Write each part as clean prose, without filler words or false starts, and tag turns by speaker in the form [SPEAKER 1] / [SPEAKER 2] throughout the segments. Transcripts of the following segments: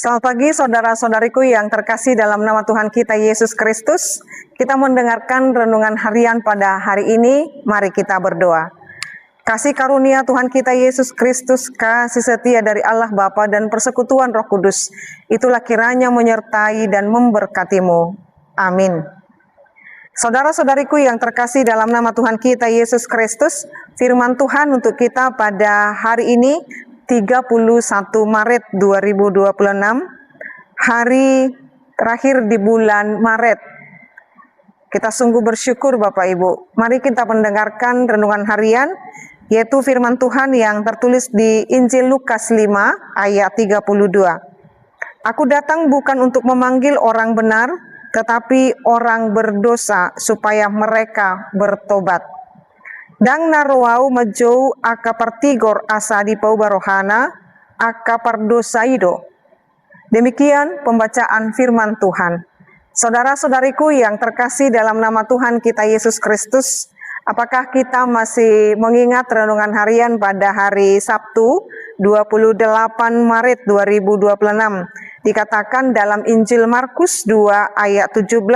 [SPEAKER 1] Selamat pagi saudara-saudariku yang terkasih dalam nama Tuhan kita Yesus Kristus. Kita mendengarkan renungan harian pada hari ini. Mari kita berdoa. Kasih karunia Tuhan kita Yesus Kristus, kasih setia dari Allah Bapa dan persekutuan Roh Kudus, itulah kiranya menyertai dan memberkatimu. Amin. Saudara-saudariku yang terkasih dalam nama Tuhan kita Yesus Kristus, firman Tuhan untuk kita pada hari ini 31 Maret 2026, hari terakhir di bulan Maret. Kita sungguh bersyukur Bapak Ibu. Mari kita mendengarkan renungan harian, yaitu firman Tuhan yang tertulis di Injil Lukas 5 ayat 32. Aku datang bukan untuk memanggil orang benar, tetapi orang berdosa supaya mereka bertobat. Dang naruau majou aka partigor asa di pau barohana aka pardosaido. Demikian pembacaan firman Tuhan. Saudara-saudariku yang terkasih dalam nama Tuhan kita Yesus Kristus, apakah kita masih mengingat renungan harian pada hari Sabtu 28 Maret 2026? Dikatakan dalam Injil Markus 2 ayat 17,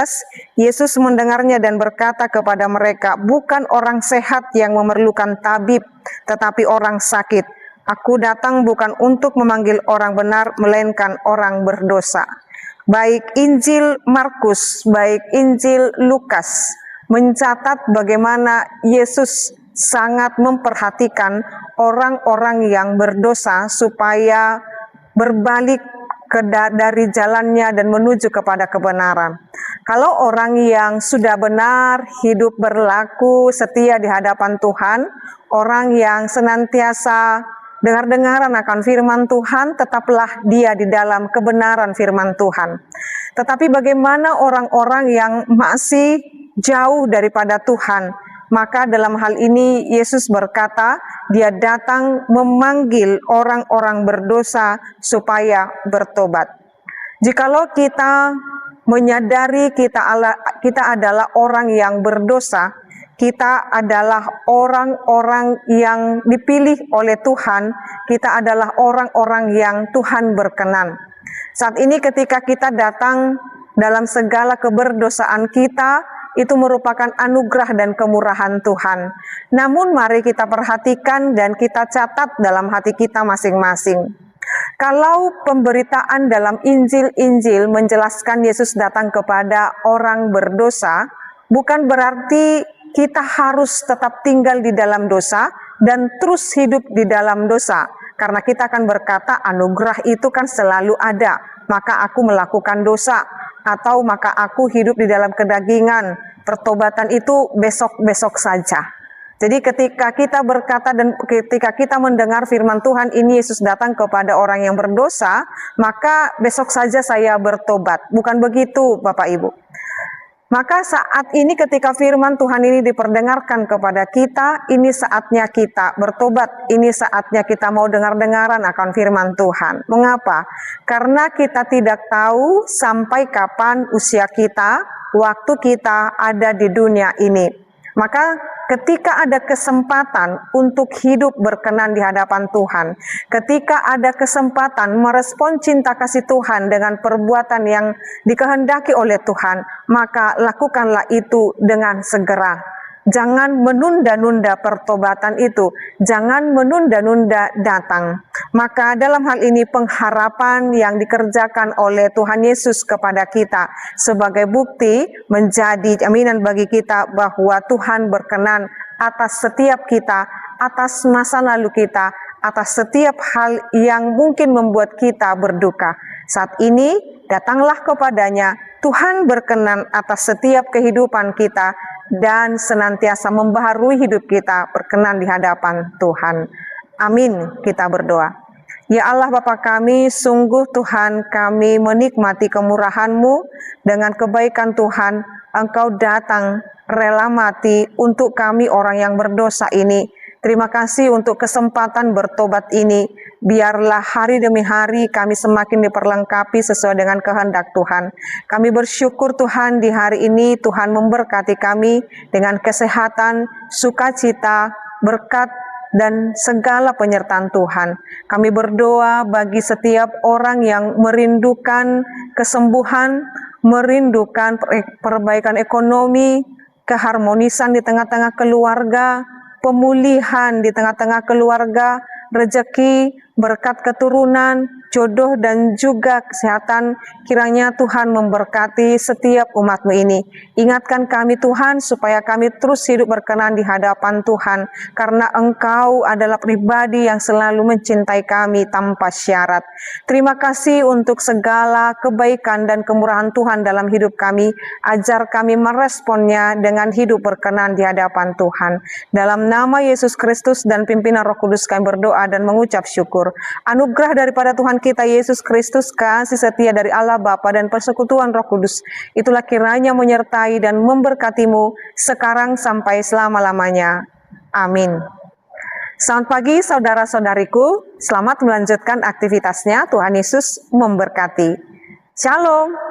[SPEAKER 1] Yesus mendengarnya dan berkata kepada mereka, bukan orang sehat yang memerlukan tabib, tetapi orang sakit. Aku datang bukan untuk memanggil orang benar, melainkan orang berdosa. Baik Injil Markus, baik Injil Lukas mencatat bagaimana Yesus sangat memperhatikan orang-orang yang berdosa supaya berbalik dari jalannya dan menuju kepada kebenaran. Kalau orang yang sudah benar, hidup berlaku setia di hadapan Tuhan, orang yang senantiasa dengar-dengaran akan firman Tuhan, tetaplah dia di dalam kebenaran firman Tuhan. Tetapi bagaimana orang-orang yang masih jauh daripada Tuhan? Maka dalam hal ini Yesus berkata, dia datang memanggil orang-orang berdosa supaya bertobat. Jikalau kita menyadari kita adalah orang yang berdosa, kita adalah orang-orang yang dipilih oleh Tuhan, kita adalah orang-orang yang Tuhan berkenan. Saat ini ketika kita datang dalam segala keberdosaan kita, itu merupakan anugerah dan kemurahan Tuhan. Namun mari kita perhatikan dan kita catat dalam hati kita masing-masing. Kalau pemberitaan dalam Injil-Injil menjelaskan Yesus datang kepada orang berdosa, bukan berarti kita harus tetap tinggal di dalam dosa dan terus hidup di dalam dosa. Karena kita akan berkata anugerah itu kan selalu ada, maka aku melakukan dosa. Atau maka aku hidup di dalam kedagingan, pertobatan itu besok-besok saja. Jadi ketika kita berkata dan ketika kita mendengar firman Tuhan ini Yesus datang kepada orang yang berdosa, maka besok saja saya bertobat. Bukan begitu Bapak Ibu. Maka saat ini ketika firman Tuhan ini diperdengarkan kepada kita, ini saatnya kita bertobat. Ini saatnya kita mau dengar-dengaran akan firman Tuhan. Mengapa? Karena kita tidak tahu sampai kapan usia kita, waktu kita ada di dunia ini. Maka ketika ada kesempatan untuk hidup berkenan di hadapan Tuhan, ketika ada kesempatan merespon cinta kasih Tuhan dengan perbuatan yang dikehendaki oleh Tuhan, maka lakukanlah itu dengan segera. Jangan menunda-nunda pertobatan itu, jangan menunda-nunda datang. Maka dalam hal ini pengharapan yang dikerjakan oleh Tuhan Yesus kepada kita sebagai bukti menjadi jaminan bagi kita bahwa Tuhan berkenan atas setiap kita, atas masa lalu kita, atas setiap hal yang mungkin membuat kita berduka. Saat ini datanglah kepadanya, Tuhan berkenan atas setiap kehidupan kita dan senantiasa membaharui hidup kita berkenan di hadapan Tuhan. Amin, kita berdoa. Ya Allah Bapa kami, sungguh Tuhan kami menikmati kemurahan-Mu dengan kebaikan Tuhan. Engkau datang rela mati untuk kami orang yang berdosa ini. Terima kasih untuk kesempatan bertobat ini. Biarlah hari demi hari kami semakin diperlengkapi sesuai dengan kehendak Tuhan. Kami bersyukur Tuhan di hari ini Tuhan memberkati kami dengan kesehatan, sukacita, berkat dan segala penyertaan Tuhan. Kami berdoa bagi setiap orang yang merindukan kesembuhan, merindukan perbaikan ekonomi, keharmonisan di tengah-tengah keluarga, pemulihan di tengah-tengah keluarga, rezeki, berkat keturunan, jodoh, dan juga kesehatan. Kiranya Tuhan memberkati setiap umat-Mu ini. Ingatkan kami Tuhan, supaya kami terus hidup berkenan di hadapan Tuhan, karena Engkau adalah pribadi yang selalu mencintai kami tanpa syarat. Terima kasih untuk segala kebaikan dan kemurahan Tuhan dalam hidup kami. Ajar kami meresponnya dengan hidup berkenan di hadapan Tuhan. Dalam nama Yesus Kristus dan pimpinan Roh Kudus kami berdoa dan mengucap syukur. Anugerah daripada Tuhan kita Yesus Kristus, kasih setia dari Allah Bapa dan persekutuan Roh Kudus, itulah kiranya menyertai dan memberkatimu sekarang sampai selama-lamanya. Amin. Selamat pagi saudara-saudariku, selamat melanjutkan aktivitasnya. Tuhan Yesus memberkati. Shalom.